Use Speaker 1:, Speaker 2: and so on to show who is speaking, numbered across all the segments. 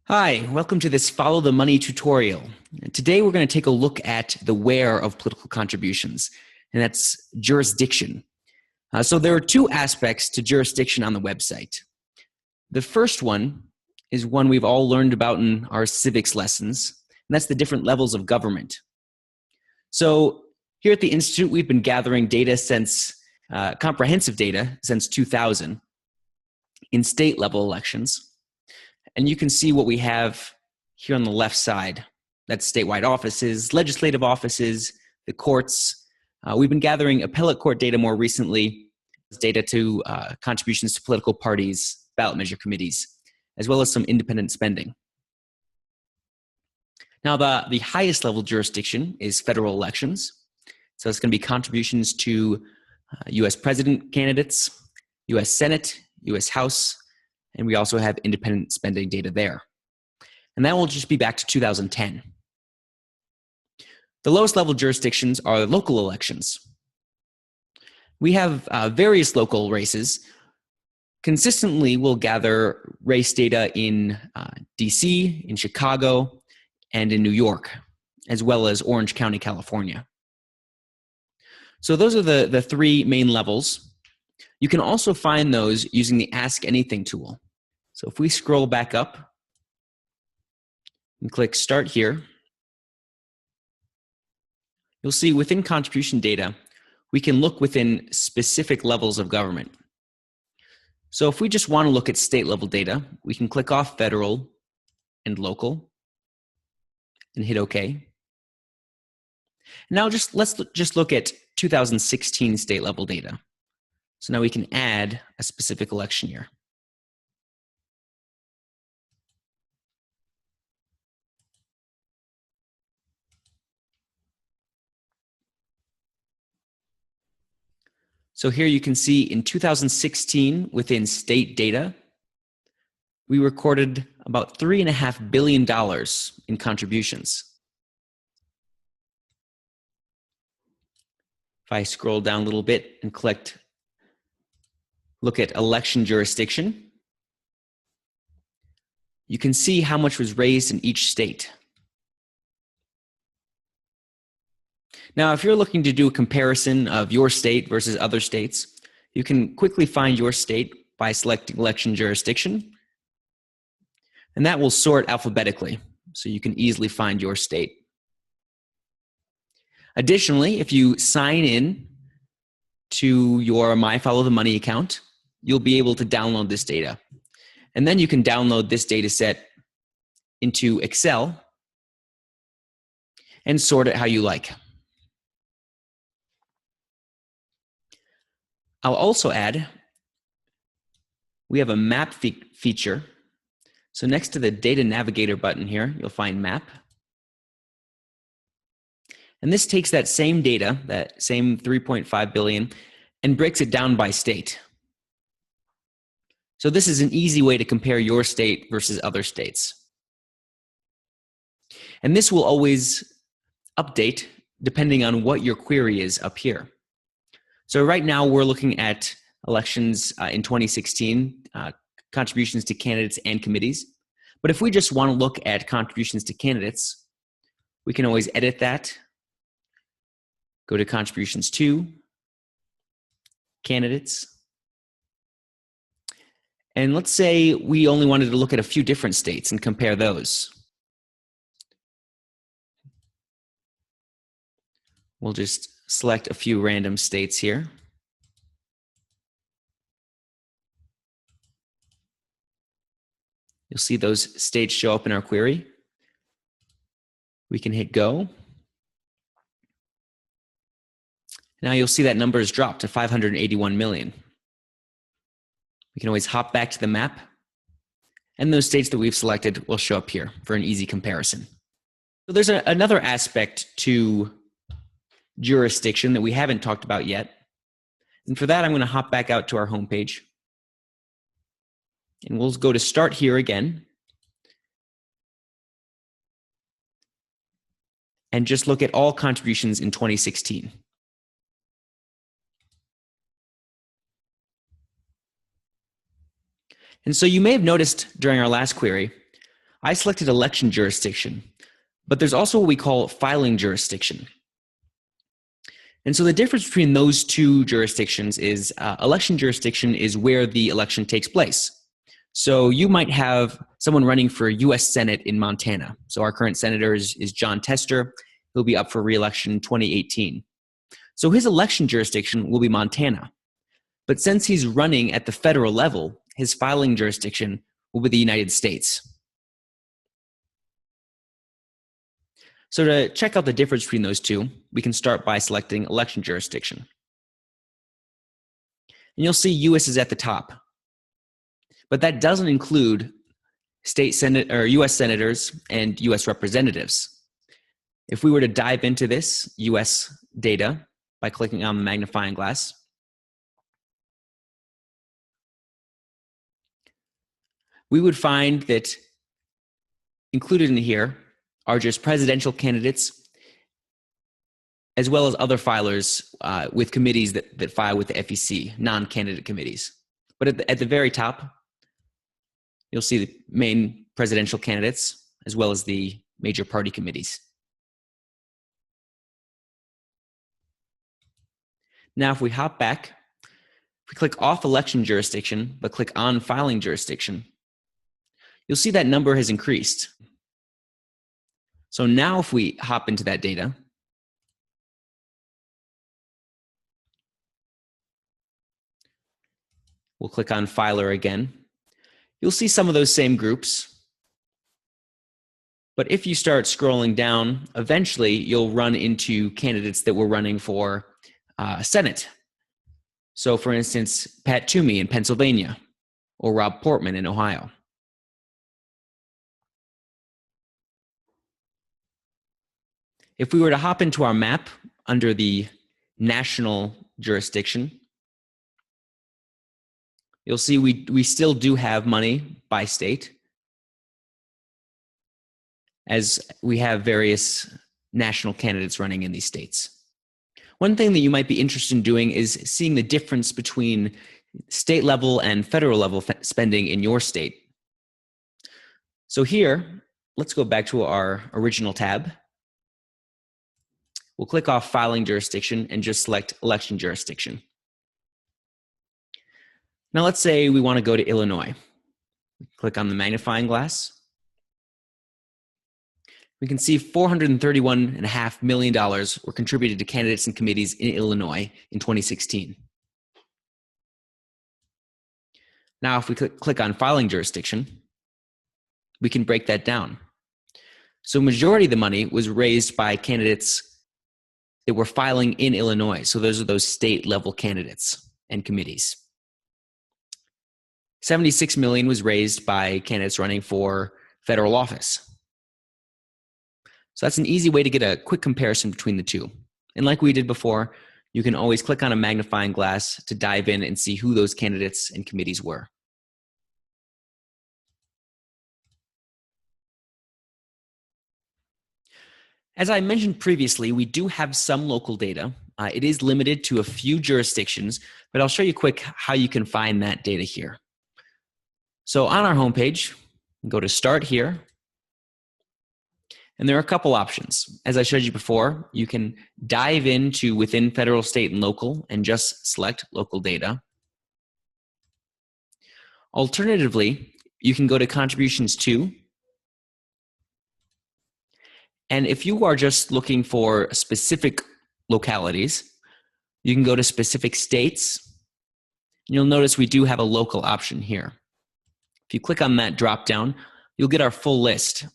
Speaker 1: Hi, welcome to this Follow the Money tutorial. Today we're going to take a look at the where of political contributions, and that's jurisdiction. So there are two aspects to jurisdiction on the website. The first one is one we've all learned about in our civics lessons, and that's the different levels of government. So here at the Institute, we've been gathering data since, comprehensive data since 2000 in state level elections. And you can see what we have here on the left side. That's statewide offices, legislative offices, the courts. We've been gathering appellate court data more recently, data to contributions to political parties, ballot measure committees, as well as some independent spending. Now, the highest level jurisdiction is federal elections. So it's going to be contributions to U.S. president candidates, U.S. Senate, U.S. House, and we also have independent spending data there. And that will just be back to 2010. The lowest level jurisdictions are local elections. We have various local races. Consistently, we'll gather race data in DC, in Chicago, and in New York, as well as Orange County, California. So those are the three main levels. You can also find those using the Ask Anything tool. So if we scroll back up and click Start Here, you'll see within contribution data, we can look within specific levels of government. So if we just want to look at state level data, we can click off federal and local and hit OK. Now let's just look at 2016 state level data. So now we can add a specific election year. So here you can see in 2016, within state data, we recorded about $3.5 billion in contributions. If I scroll down a little bit and look at election jurisdiction, you can see how much was raised in each state. Now, if you're looking to do a comparison of your state versus other states, you can quickly find your state by selecting election jurisdiction, and that will sort alphabetically, so you can easily find your state. Additionally, if you sign in to your My Follow the Money account, you'll be able to download this data. And then you can download this data set into Excel and sort it how you like. I'll also add, we have a map feature. So next to the Data Navigator button here, you'll find Map. And this takes that same data, that same 3.5 billion, and breaks it down by state. So this is an easy way to compare your state versus other states. And this will always update depending on what your query is up here. So right now we're looking at elections in 2016, contributions to candidates and committees. But if we just want to look at contributions to candidates, we can always edit that. Go to contributions to candidates. And let's say we only wanted to look at a few different states and compare those. We'll just select a few random states here. You'll see those states show up in our query. We can hit go. Now you'll see that number has dropped to 581 million. We can always hop back to the map, and those states that we've selected will show up here for an easy comparison. So there's another aspect to jurisdiction that we haven't talked about yet. And for that, I'm going to hop back out to our homepage. And we'll go to Start Here again. And just look at all contributions in 2016. And so you may have noticed during our last query, I selected election jurisdiction, but there's also what we call filing jurisdiction. And so the difference between those two jurisdictions is election jurisdiction is where the election takes place. So you might have someone running for U.S. Senate in Montana. So our current senator is John Tester. He'll be up for re-election in 2018. So his election jurisdiction will be Montana. But since he's running at the federal level, his filing jurisdiction will be the United States. So to check out the difference between those two, we can start by selecting election jurisdiction. And you'll see U.S. is at the top. But that doesn't include state senate or U.S. senators and U.S. representatives. If we were to dive into this U.S. data by clicking on the magnifying glass, we would find that included in here are just presidential candidates, as well as other filers with committees that file with the FEC, non-candidate committees. But at the very top, you'll see the main presidential candidates, as well as the major party committees. Now, if we hop back, if we click off election jurisdiction, but click on filing jurisdiction, you'll see that number has increased. So now if we hop into that data, we'll click on filer again. You'll see some of those same groups. But if you start scrolling down, eventually you'll run into candidates that were running for Senate. So for instance, Pat Toomey in Pennsylvania or Rob Portman in Ohio. If we were to hop into our map under the national jurisdiction, you'll see we still do have money by state, as we have various national candidates running in these states. One thing that you might be interested in doing is seeing the difference between state level and federal level spending in your state. So here, let's go back to our original tab. We'll click off filing jurisdiction and just select election jurisdiction. Now let's say we want to go to Illinois. Click on the magnifying glass. We can see $431.5 million were contributed to candidates and committees in Illinois in 2016. Now, if we click on filing jurisdiction, we can break that down. So majority of the money was raised by candidates that were filing in Illinois. So those are those state level candidates and committees. 76 million was raised by candidates running for federal office. So that's an easy way to get a quick comparison between the two. And like we did before, you can always click on a magnifying glass to dive in and see who those candidates and committees were. As I mentioned previously, we do have some local data. It is limited to a few jurisdictions, but I'll show you quick how you can find that data here. So on our homepage, go to Start here. And there are a couple options. As I showed you before, you can dive into within federal, state, and local and just select local data. Alternatively, you can go to Contributions To. And if you are just looking for specific localities, you can go to Specific States. You'll notice we do have a local option here. If you click on that drop down, you'll get our full list.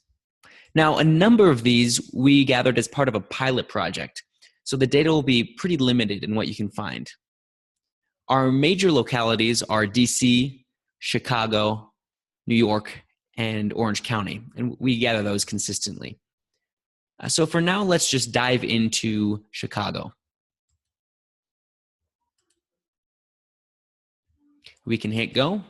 Speaker 1: Now, a number of these we gathered as part of a pilot project, so the data will be pretty limited in what you can find. Our major localities are DC, Chicago, New York, and Orange County, and we gather those consistently. So for now, let's just dive into Chicago. We can hit go.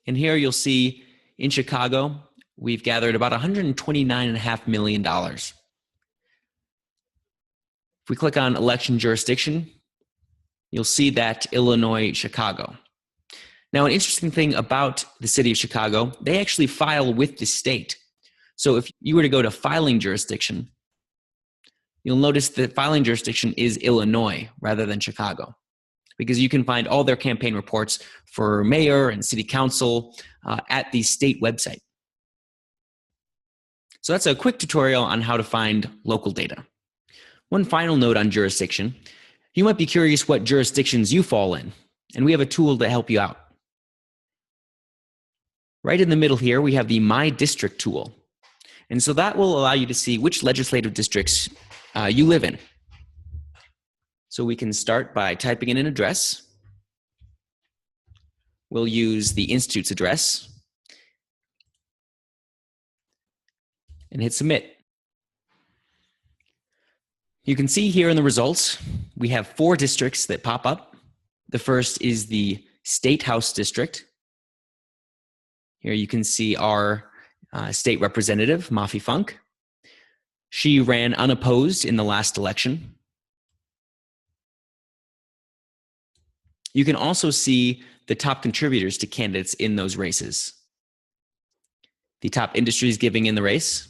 Speaker 1: And here you'll see in Chicago, we've gathered about $129.5 million. If we click on election jurisdiction, you'll see that Illinois, Chicago. Now, an interesting thing about the city of Chicago, they actually file with the state. So if you were to go to filing jurisdiction, you'll notice that filing jurisdiction is Illinois rather than Chicago, because you can find all their campaign reports for mayor and city council at the state website. So that's a quick tutorial on how to find local data. One final note on jurisdiction. You might be curious what jurisdictions you fall in, and we have a tool to help you out. Right in the middle here, we have the My District tool. And so that will allow you to see which legislative districts you live in. So we can start by typing in an address. We'll use the Institute's address and hit submit. You can see here in the results, we have 4 districts that pop up. The first is the State House District. Here you can see our state representative, Mafi Funk. She ran unopposed in the last election. You can also see the top contributors to candidates in those races. The top industries giving in the race,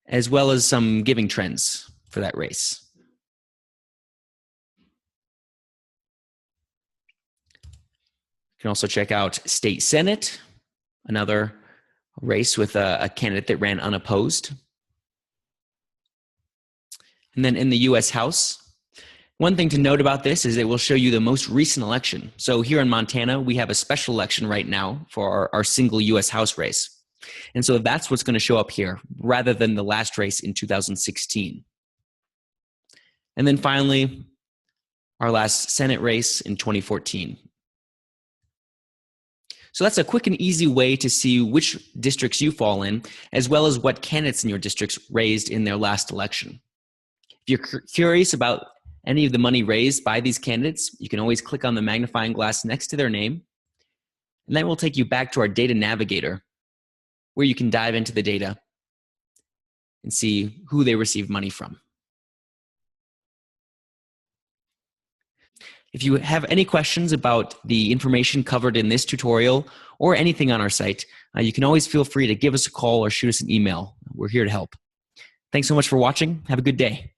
Speaker 1: as well as some giving trends for that race. You can also check out State Senate, another race with a candidate that ran unopposed. And then in the U.S. House, one thing to note about this is it will show you the most recent election. So here in Montana, we have a special election right now for our single U.S. House race. And so that's what's going to show up here rather than the last race in 2016. And then finally, our last Senate race in 2014. So that's a quick and easy way to see which districts you fall in, as well as what candidates in your districts raised in their last election. If you're curious about any of the money raised by these candidates, you can always click on the magnifying glass next to their name, and that will take you back to our data navigator, where you can dive into the data and see who they received money from. If you have any questions about the information covered in this tutorial or anything on our site, you can always feel free to give us a call or shoot us an email. We're here to help. Thanks so much for watching. Have a good day.